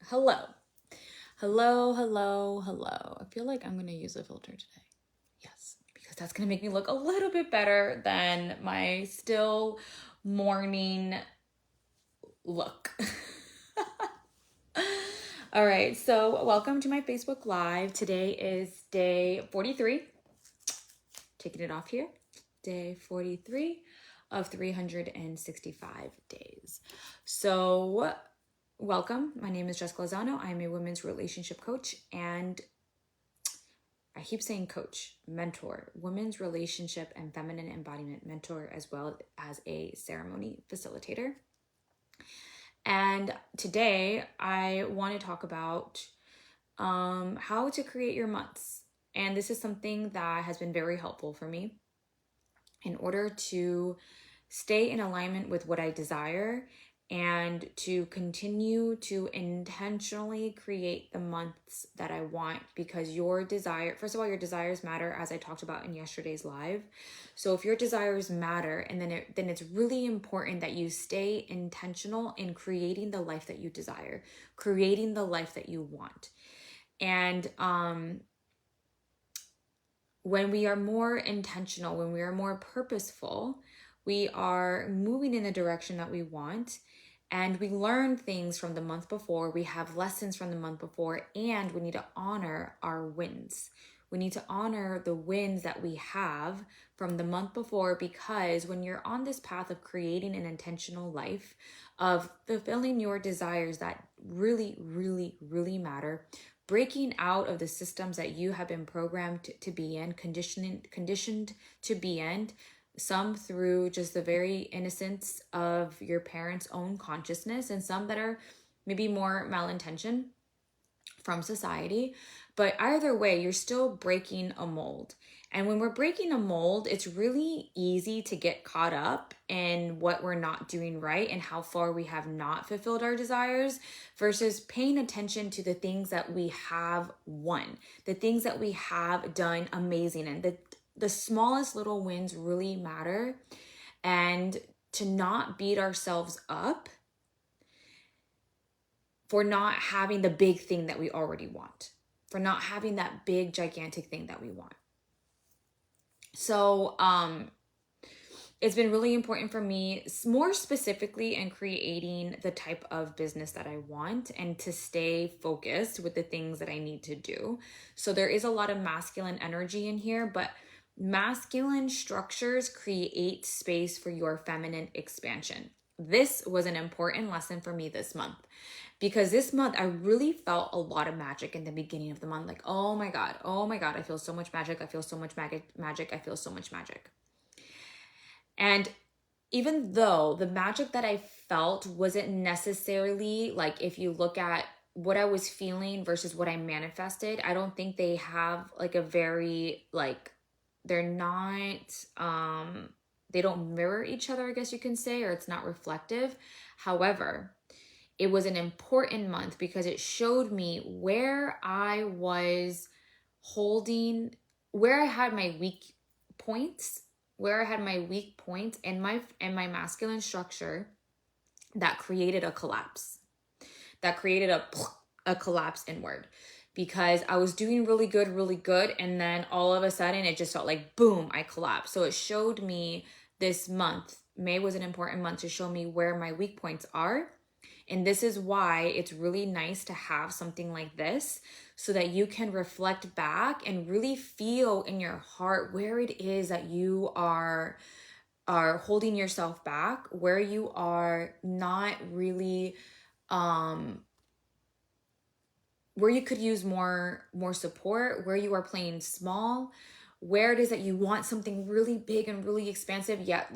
Hello. Hello, hello, hello. I feel like I'm going to use a filter today. Yes, because that's going to make me look a little bit better than my still morning look. All right, so welcome to my Facebook Live. Today is day 43. Taking it off here. Day 43 of 365 days. So welcome. My name is Jessica Lozano. I am a women's relationship coach and I keep saying coach, mentor, women's relationship and feminine embodiment mentor, as well as a ceremony facilitator. And today I want to talk about how to create your months. And this is something that has been very helpful for me in order to stay in alignment with what I desire and to continue to intentionally create the months that I want, because your desire, first of all, your desires matter, as I talked about in yesterday's live. So if your desires matter, and then it's really important that you stay intentional in creating the life that you desire, creating the life that you want. And when we are more intentional, when we are more purposeful, we are moving in the direction that we want, and we learn things from the month before, we have lessons from the month before, and we need to honor our wins. We need to honor the wins that we have from the month before, because when you're on this path of creating an intentional life, of fulfilling your desires that really, really, really matter, breaking out of the systems that you have been programmed to be in, conditioned to be in, some through just the very innocence of your parents' own consciousness, and some that are maybe more malintention from society. But either way, you're still breaking a mold. And when we're breaking a mold, it's really easy to get caught up in what we're not doing right and how far we have not fulfilled our desires, versus paying attention to the things that we have won, the things that we have done amazing. And the smallest little wins really matter. And to not beat ourselves up for not having the big thing that we already want, for not having that big, gigantic thing that we want. So it's been really important for me, more specifically in creating the type of business that I want, and to stay focused with the things that I need to do. So there is a lot of masculine energy in here, but masculine structures create space for your feminine expansion. This was an important lesson for me this month, because this month I really felt a lot of magic in the beginning of the month. Like, oh my God, I feel so much magic. I feel so much magic. I feel so much magic. And even though the magic that I felt wasn't necessarily, like, if you look at what I was feeling versus what I manifested, I don't think they have like a very, like, they're not, they don't mirror each other, I guess you can say, or it's not reflective. However, it was an important month because it showed me where I was holding, where I had my weak points, in my masculine structure that created a collapse, that created a collapse inward, because I was doing really good, and then all of a sudden it just felt like boom, I collapsed. So it showed me this month, May was an important month to show me where my weak points are. And this is why it's really nice to have something like this, so that you can reflect back and really feel in your heart where it is that you are holding yourself back, where you are not really, where you could use more support, where you are playing small, where it is that you want something really big and really expansive, yet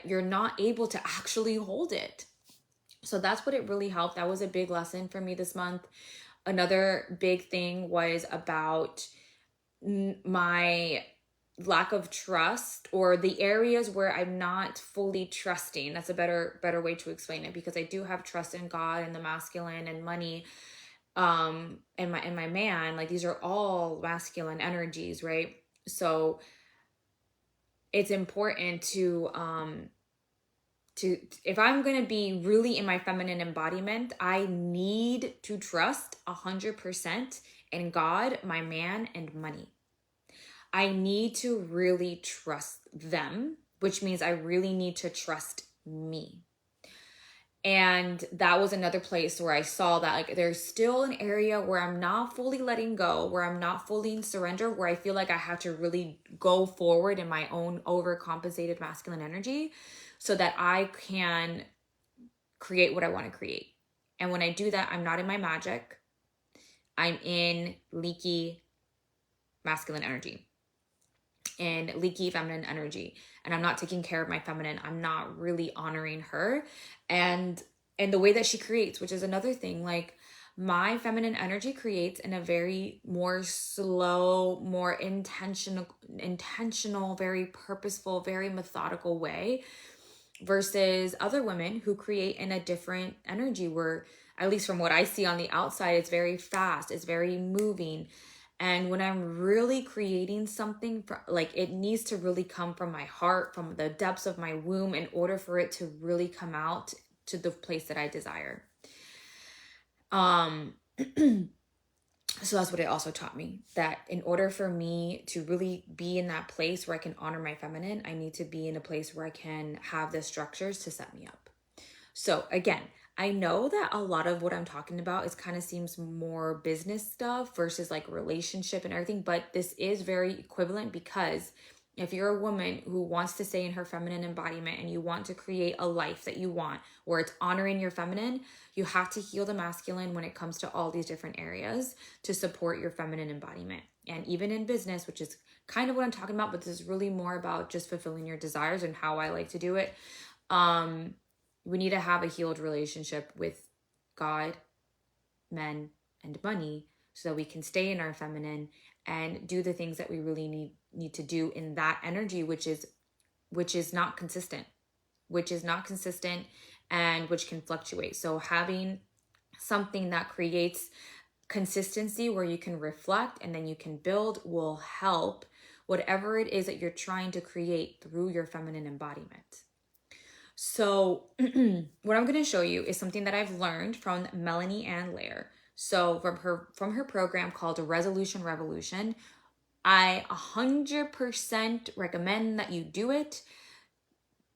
you're not able to actually hold it. So that's what it really helped. That was a big lesson for me this month. Another big thing was about my lack of trust, or the areas where I'm not fully trusting. That's a better way to explain it, because I do have trust in God and the masculine and money, and my man. Like, these are all masculine energies, right? So it's important to if I'm going to be really in my feminine embodiment, I need to trust 100% in God, my man, and money. I need to really trust them, which means I really need to trust me. And that was another place where I saw that like there's still an area where I'm not fully letting go, where I'm not fully in surrender, where I feel like I have to really go forward in my own overcompensated masculine energy so that I can create what I want to create. And when I do that, I'm not in my magic. I'm in leaky masculine energy and leaky feminine energy, and I'm not taking care of my feminine. I'm not really honoring her and the way that she creates, which is another thing. Like my feminine energy creates in a very more slow, more intentional, very purposeful, very methodical way versus other women who create in a different energy where, at least from what I see on the outside, it's very fast, it's very moving. And when I'm really creating something, like it needs to really come from my heart, from the depths of my womb, in order for it to really come out to the place that I desire. So that's what it also taught me, that in order for me to really be in that place where I can honor my feminine, I need to be in a place where I can have the structures to set me up. So again, I know that a lot of what I'm talking about is kind of seems more business stuff versus like relationship and everything, but this is very equivalent, because if you're a woman who wants to stay in her feminine embodiment and you want to create a life that you want where it's honoring your feminine, you have to heal the masculine when it comes to all these different areas to support your feminine embodiment. And even in business, which is kind of what I'm talking about, but this is really more about just fulfilling your desires and how I like to do it. We need to have a healed relationship with God, men, and money so that we can stay in our feminine and do the things that we really need to do in that energy, which is not consistent, and which can fluctuate. So having something that creates consistency where you can reflect and then you can build will help whatever it is that you're trying to create through your feminine embodiment. So what I'm going to show you is something that I've learned from Melanie Ann Lair. So from her program called Resolution Revolution. I 100% recommend that you do it.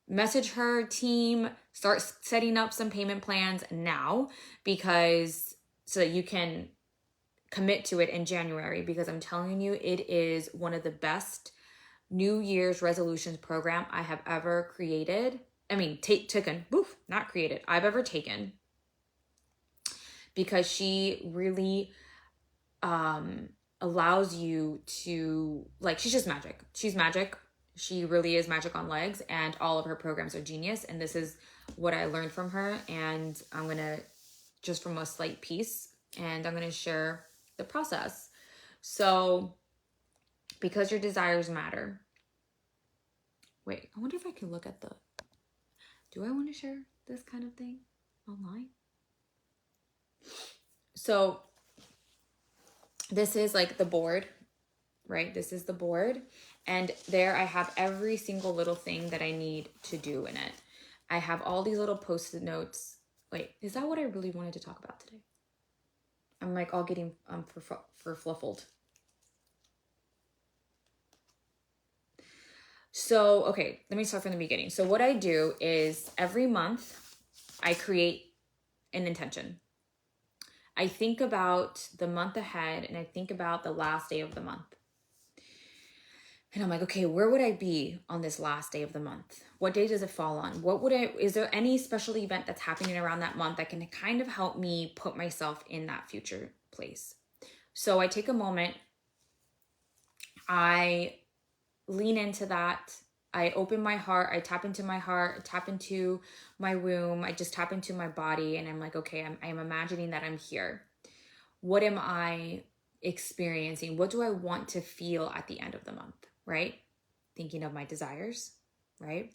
Message her team, start setting up some payment plans now, because so that you can commit to it in January, because I'm telling you, it is one of the best New Year's resolutions program I have ever created. I mean, I've ever taken, because she really allows you to, like, she's just magic. She's magic. She really is magic on legs, and all of her programs are genius. And this is what I learned from her. And I'm going to, just from a slight piece, and I'm going to share the process. So, because your desires matter. Wait, I wonder if I can look at do I want to share this kind of thing online? So this is like the board, right? This is the board. And there I have every single little thing that I need to do in it. I have all these little post-it notes. Wait, is that what I really wanted to talk about today? I'm like all getting for fluffled. So, okay, let me start from the beginning. So what I do is every month I create an intention. I think about the month ahead, and I think about the last day of the month. And I'm like, okay, where would I be on this last day of the month? What day does it fall on? Is there any special event that's happening around that month that can kind of help me put myself in that future place? So I take a moment, I lean into that. I open my heart. I tap into my heart, I tap into my womb. I just tap into my body, and I'm like, okay, I'm imagining that I'm here. What am I experiencing? What do I want to feel at the end of the month, right? Thinking of my desires, right?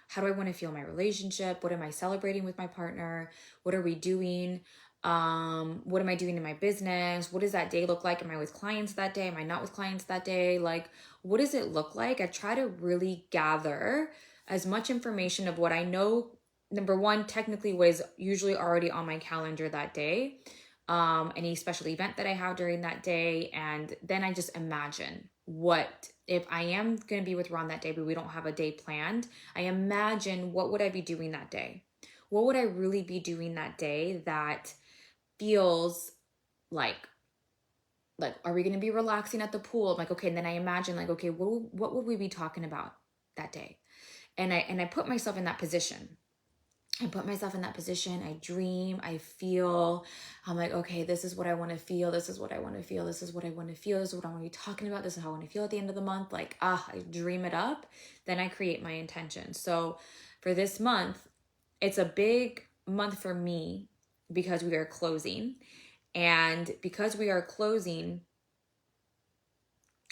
How do I want to feel my relationship? What am I celebrating with my partner? What are we doing? What am I doing in my business? What does that day look like? Am I with clients that day? Am I not with clients that day? Like, what does it look like? I try to really gather as much information of what I know, number one, technically was usually already on my calendar that day, any special event that I have during that day. And then I just imagine what, if I am going to be with Ron that day, but we don't have a day planned, I imagine what would I be doing that day? What would I really be doing that day that feels like, are we going to be relaxing at the pool? I'm like, okay. And then I imagine like, okay, what would we be talking about that day? And I put myself in that position. I put myself in that position. I dream, I feel, I'm like, okay, this is what I want to feel. This is what I want to feel. This is what I want to feel. This is what I want to be talking about. This is how I want to feel at the end of the month. Like, I dream it up. Then I create my intention. So for this month, it's a big month for me because we are closing. And because we are closing,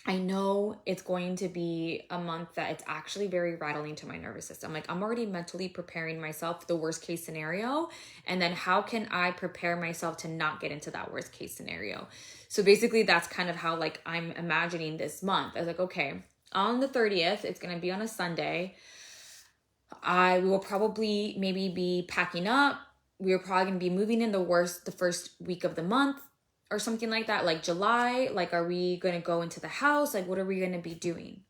I know it's going to be a month that it's actually very rattling to my nervous system. Like, I'm already mentally preparing myself for the worst case scenario. And then how can I prepare myself to not get into that worst case scenario? So basically that's kind of how like I'm imagining this month. I was like, okay, on the 30th, it's going to be on a Sunday. I will probably maybe be packing up. We are probably going to be moving in the first week of the month or something like that, like July. Like, are we going to go into the house? Like, what are we going to be doing?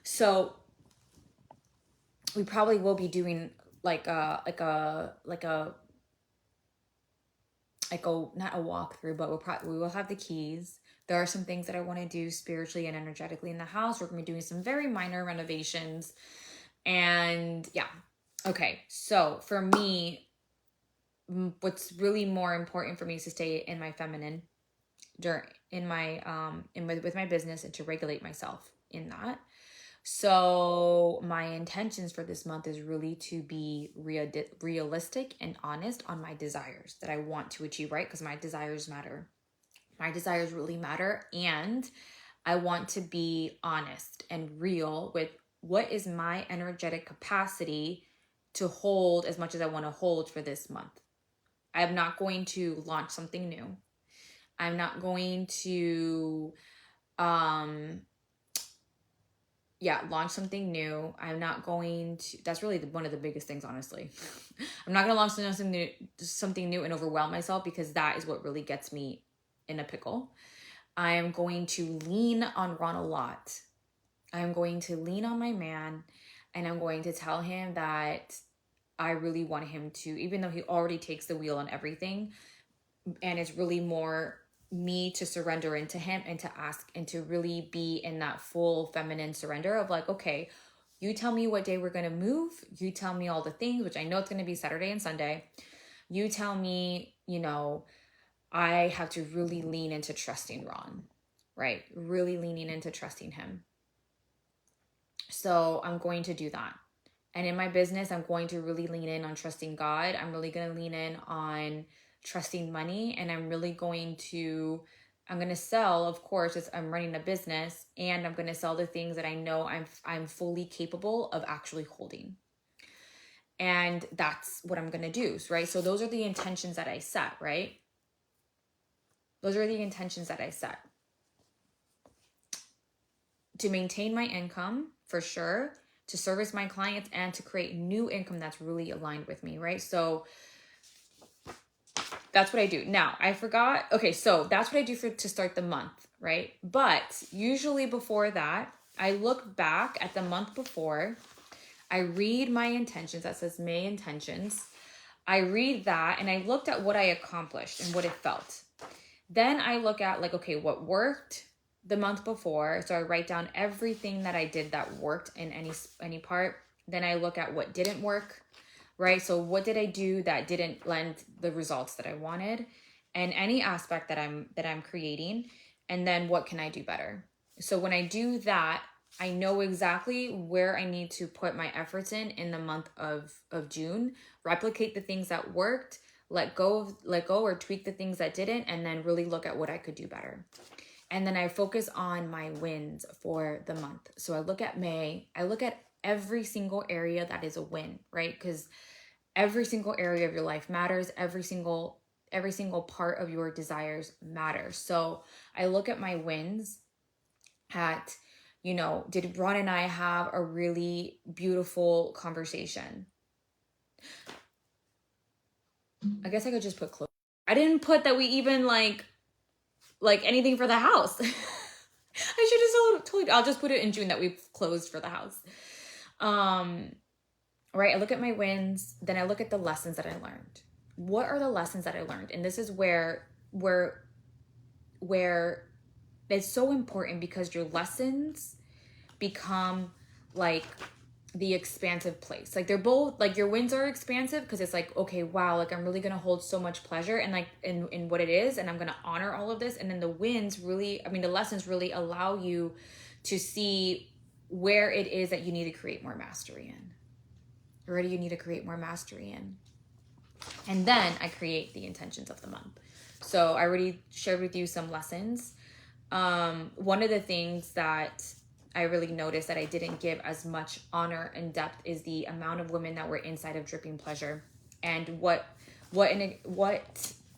So we probably will be doing like a not a walkthrough, but we will have the keys. There are some things that I want to do spiritually and energetically in the house. We're going to be doing some very minor renovations. And yeah. Okay. So for me, what's really more important for me is to stay in my feminine with my business and to regulate myself in that. So my intentions for this month is really to be realistic and honest on my desires that I want to achieve, right? Because my desires matter. My desires really matter. And I want to be honest and real with what is my energetic capacity to hold as much as I want to hold for this month. I'm not going to launch something new. I'm not going to launch something new. I'm not going to, that's really one of the biggest things, honestly. I'm not going to launch something new and overwhelm myself, because that is what really gets me in a pickle. I am going to lean on Ron a lot. I'm going to lean on my man, and I'm going to tell him that I really want him to, even though he already takes the wheel on everything, and it's really more me to surrender into him and to ask and to really be in that full feminine surrender of like, okay, you tell me what day we're going to move. You tell me all the things, which I know it's going to be Saturday and Sunday. You tell me, I have to really lean into trusting Ron, right? Really leaning into trusting him. So I'm going to do that. And in my business, I'm going to really lean in on trusting God. I'm really going to lean in on trusting money. And I'm going to sell, of course, as I'm running a business, and I'm going to sell the things that I know I'm fully capable of actually holding. And that's what I'm going to do, right? So those are the intentions that I set, right? Those are the intentions that I set. To maintain my income, for sure, to service my clients, and to create new income that's really aligned with me, right? So that's what I do. Now, I forgot. Okay, so that's what I do to start the month, right? But usually before that, I look back at the month before. I read my intentions. That says May intentions. I read that, and I looked at what I accomplished and what it felt. Then I look at like, okay, what worked the month before. So I write down everything that I did that worked in any part. Then I look at what didn't work, right? So what did I do that didn't lend the results that I wanted, and any aspect that I'm creating, and then what can I do better? So when I do that, I know exactly where I need to put my efforts in the month of June, replicate the things that worked, let go or tweak the things that didn't, and then really look at what I could do better. And then I focus on my wins for the month. So I look at May, I look at every single area that is a win, right? Because every single area of your life matters. Every single part of your desires matters. So I look at my wins at You know, did Ron and I have a really beautiful conversation? I guess I could just put close. I didn't put that we even like anything for the house. I should have told you. I'll just put it in June that we've closed for the house. Right. I look at my wins, then I look at the lessons that I learned. What are the lessons that I learned? And this is where it's so important, because your lessons become like the expansive place. Like they're both, like your wins are expansive because it's like, okay, wow, like I'm really gonna hold so much pleasure and like in what it is, and I'm gonna honor all of this. And then the wins really, I mean, the lessons really allow you to see where it is that you need to create more mastery in. Where do you need to create more mastery in? And then I create the intentions of the month. So I already shared with you some lessons. One of the things that I really noticed that I didn't give as much honor and depth is the amount of women that were inside of Dripping Pleasure, and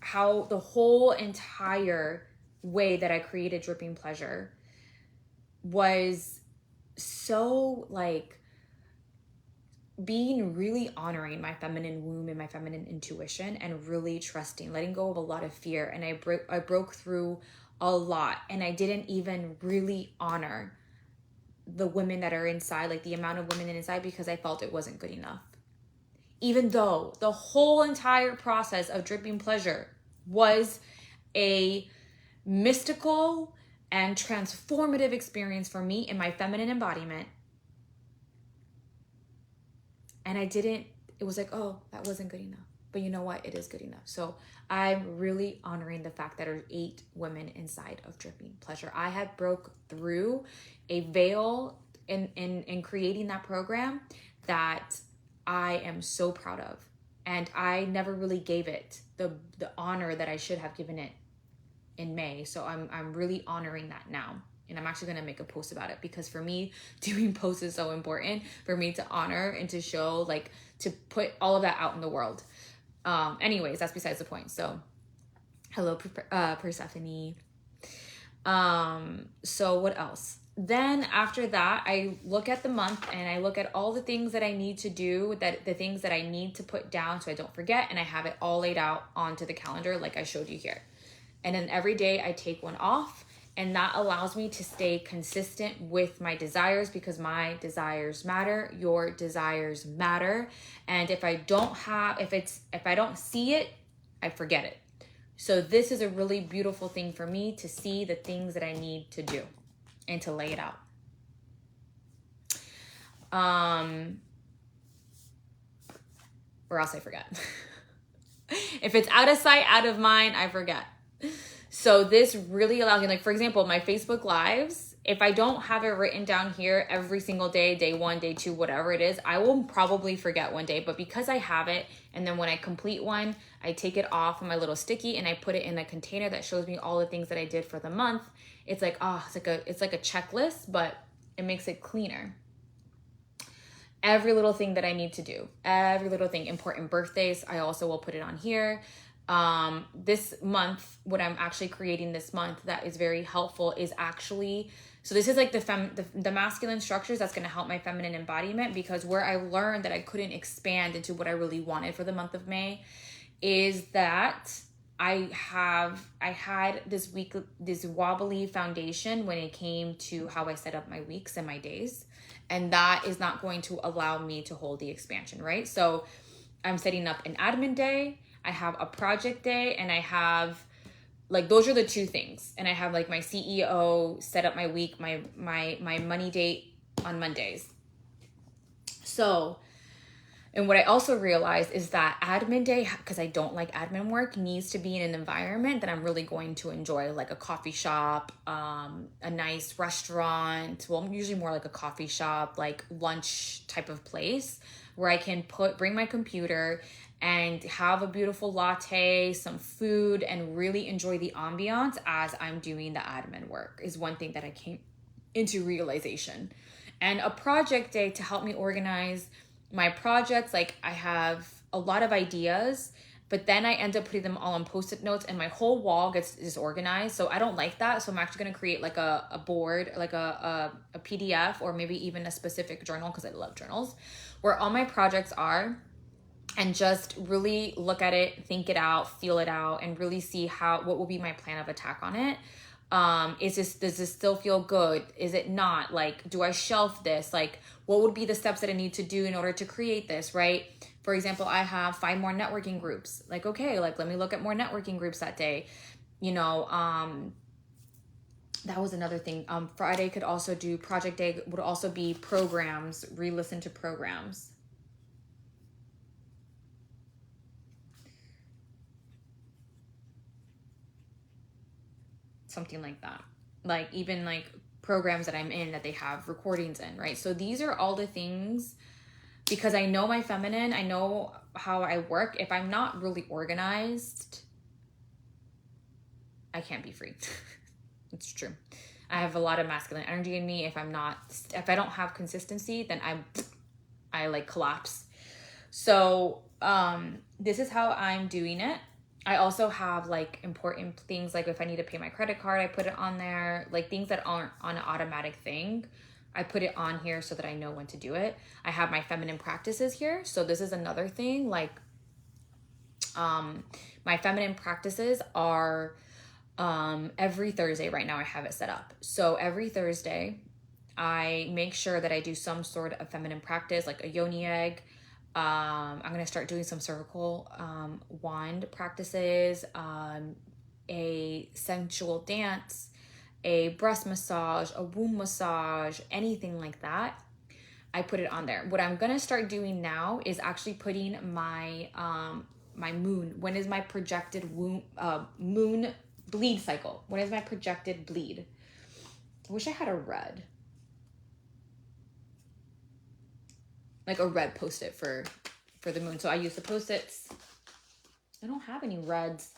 how the whole entire way that I created Dripping Pleasure was so like being really honoring my feminine womb and my feminine intuition, and really trusting, letting go of a lot of fear. And I broke through a lot, and I didn't even really honor the women that are inside, like the amount of women inside, because I felt it wasn't good enough. Even though the whole entire process of Dripping Pleasure was a mystical and transformative experience for me in my feminine embodiment. And it was like, oh, that wasn't good enough. But you know what? It is good enough. So I'm really honoring the fact that there are 8 women inside of Dripping Pleasure. I had broke through a veil in creating that program that I am so proud of. And I never really gave it the honor that I should have given it in May. So I'm really honoring that now. And I'm actually going to make a post about it, because for me, doing posts is so important for me to honor and to show, like, to put all of that out in the world. Anyways, that's besides the point. So hello, Persephone. So what else? Then after that, I look at the month and I look at all the things that I need to do, the things that I need to put down so I don't forget. And I have it all laid out onto the calendar like I showed you here. And then every day I take one off. And that allows me to stay consistent with my desires, because my desires matter, your desires matter. And if I don't see it, I forget it. So this is a really beautiful thing for me, to see the things that I need to do and to lay it out. Or else I forget. If it's out of sight, out of mind, I forget. So this really allows me, like, for example, my Facebook Lives, if I don't have it written down here every single day, day 1, day 2, whatever it is, I will probably forget one day. But because I have it, and then when I complete one, I take it off of my little sticky and I put it in a container that shows me all the things that I did for the month. It's like, it's like a checklist, but it makes it cleaner. Every little thing that I need to do, every little thing, important birthdays, I also will put it on here. This month, what I'm actually creating this month that is very helpful is actually, so this is like the masculine structures that's going to help my feminine embodiment, because where I learned that I couldn't expand into what I really wanted for the month of May is that I had this wobbly foundation when it came to how I set up my weeks and my days. And that is not going to allow me to hold the expansion, right? So I'm setting up an admin day, I have a project day, and I have, like, those are the 2 things. And I have, like, my CEO set up my week, my money date on Mondays. So, and what I also realized is that admin day, because I don't like admin work, needs to be in an environment that I'm really going to enjoy, like a coffee shop, a nice restaurant. Well, usually more like a coffee shop, like lunch type of place where I can bring my computer and have a beautiful latte, some food, and really enjoy the ambiance as I'm doing the admin work, is one thing that I came into realization. And a project day to help me organize my projects. Like, I have a lot of ideas but then I end up putting them all on Post-it notes and my whole wall gets disorganized. So I don't like that. So I'm actually going to create like a board, like a PDF, or maybe even a specific journal, because I love journals, where all my projects are, and just really look at it, think it out, feel it out, and really see what will be my plan of attack on it. Does this still feel good? Is it not? Like, do I shelf this? Like, what would be the steps that I need to do in order to create this, right? For example, I have 5 more networking groups. Like, okay, like, let me look at more networking groups that day. You know, that was another thing. Friday could also do, project day would also be programs, re-listen to programs. Something like that. Like, even like programs that I'm in that they have recordings in, right? So these are all the things, because I know my feminine, I know how I work. If I'm not really organized, I can't be free. It's true. I have a lot of masculine energy in me. If I don't have consistency, then I like collapse. So this is how I'm doing it. I also have like important things, like if I need to pay my credit card, I put it on there. Like things that aren't on an automatic thing, I put it on here so that I know when to do it. I have my feminine practices here. So this is another thing, like my feminine practices are every Thursday. Right now I have it set up. So every Thursday I make sure that I do some sort of feminine practice, like a yoni egg. I'm going to start doing some cervical wand practices, a sensual dance, a breast massage, a womb massage, anything like that. I put it on there. What I'm going to start doing now is actually putting my my moon. When is my projected moon bleed cycle? When is my projected bleed? I wish I had a red. Like a red Post-it for the moon. So I use the Post-its. I don't have any reds.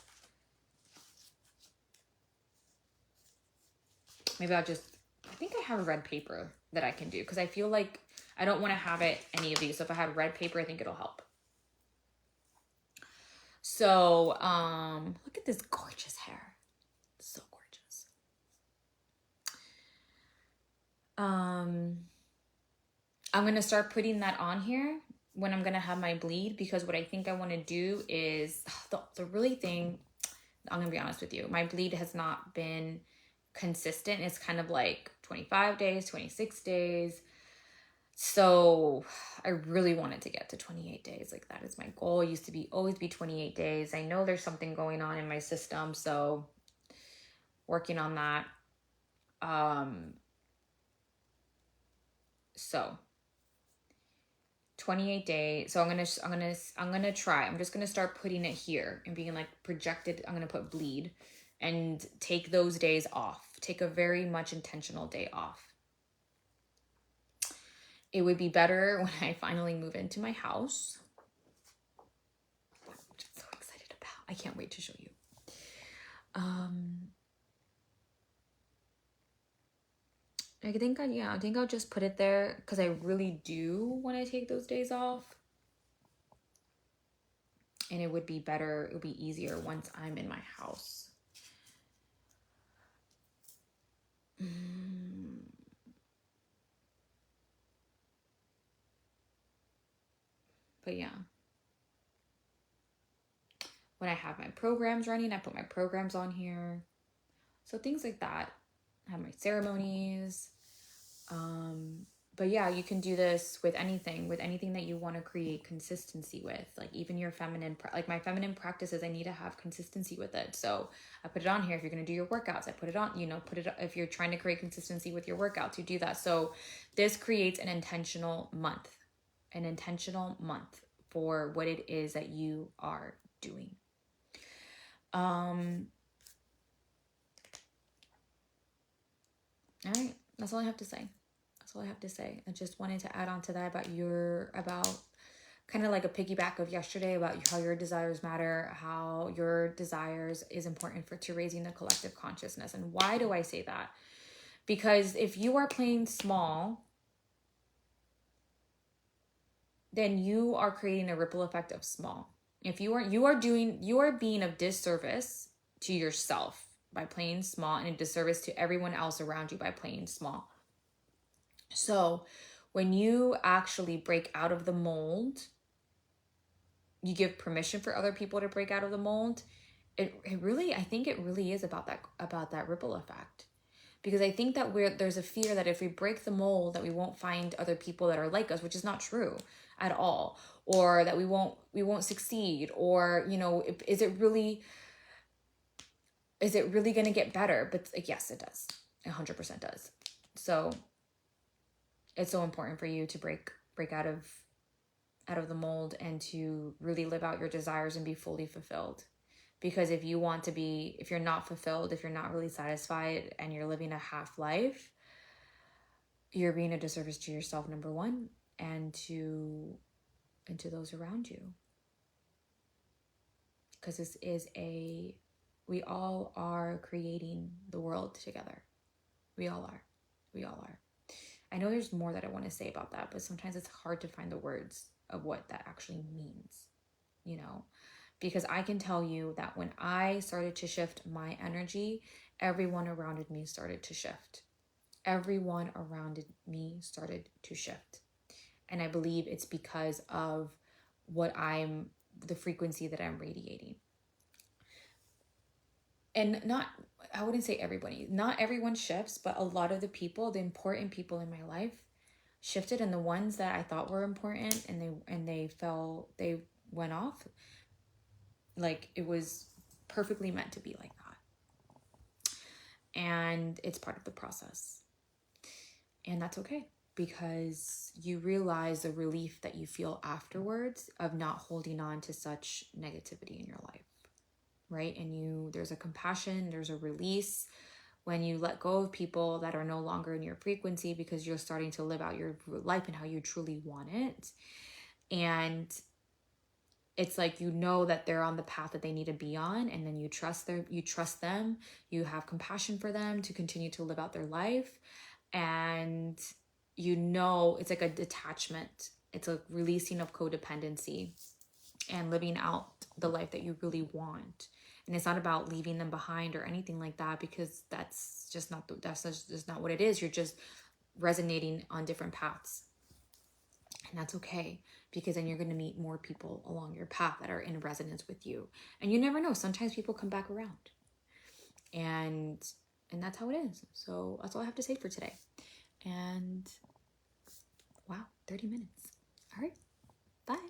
Maybe I think I have red paper that I can do, because I feel like I don't want to have any of these. So if I have red paper, I think it'll help. So look at this gorgeous hair. So gorgeous. I'm going to start putting that on here when I'm going to have my bleed, because what I think I want to do is the really thing, I'm going to be honest with you. My bleed has not been consistent. It's kind of like 25 days, 26 days. So I really wanted to get to 28 days. Like, that is my goal. It used to always be 28 days. I know there's something going on in my system. So working on that. So 28 days. So I'm gonna try. I'm just gonna start putting it here and being like projected. I'm gonna put bleed and take those days off. Take a very much intentional day off. It would be better when I finally move into my house, which I'm so excited about. I can't wait to show you. I think I'll just put it there, because I really do want to take those days off. And it would be better, it would be easier once I'm in my house. But yeah. When I have my programs running, I put my programs on here. So things like that. I have my ceremonies. But yeah, you can do this with anything that you want to create consistency with. Like even your feminine, like my feminine practices, I need to have consistency with it. So I put it on here. If you're going to do your workouts, I put it on, if you're trying to create consistency with your workouts, you do that. So this creates an intentional month for what it is that you are doing. All right. That's all I have to say. I just wanted to add on to that about kind of like a piggyback of yesterday, about how your desires matter, how your desires is important to raising the collective consciousness. And why do I say that? Because if you are playing small, then you are creating a ripple effect of small. If you are being of disservice to yourself by playing small, and a disservice to everyone else around you by playing small. So when you actually break out of the mold, you give permission for other people to break out of the mold. I think it really is about that ripple effect. Because I think that there's a fear that if we break the mold, that we won't find other people that are like us, which is not true at all, or that we won't succeed, or is it really going to get better? But yes, it does. 100% does. So it's so important for you to break out of the mold and to really live out your desires and be fully fulfilled. Because if you're not fulfilled, if you're not really satisfied, and you're living a half life, you're being a disservice to yourself, number one, and to those around you. Because we all are creating the world together. We all are. I know there's more that I want to say about that, but sometimes it's hard to find the words of what that actually means, because I can tell you that when I started to shift my energy, everyone around me started to shift. Everyone around me started to shift. And I believe it's because of the frequency that I'm radiating. And I wouldn't say everybody, not everyone shifts, but a lot of the important people in my life shifted, and the ones that I thought were important and they went off, like it was perfectly meant to be like that. And it's part of the process. And that's okay, because you realize the relief that you feel afterwards of not holding on to such negativity in your life, right? And there's a compassion, there's a release when you let go of people that are no longer in your frequency, because you're starting to live out your life and how you truly want it. And it's like, that they're on the path that they need to be on, and then you trust them, you have compassion for them to continue to live out their life. And it's like a detachment. It's a releasing of codependency and living out the life that you really want. And it's not about leaving them behind or anything like that, because that's just not what it is. You're just resonating on different paths. And that's okay, because then you're going to meet more people along your path that are in resonance with you. And you never know. Sometimes people come back around. And that's how it is. So that's all I have to say for today. And wow, 30 minutes. All right. Bye.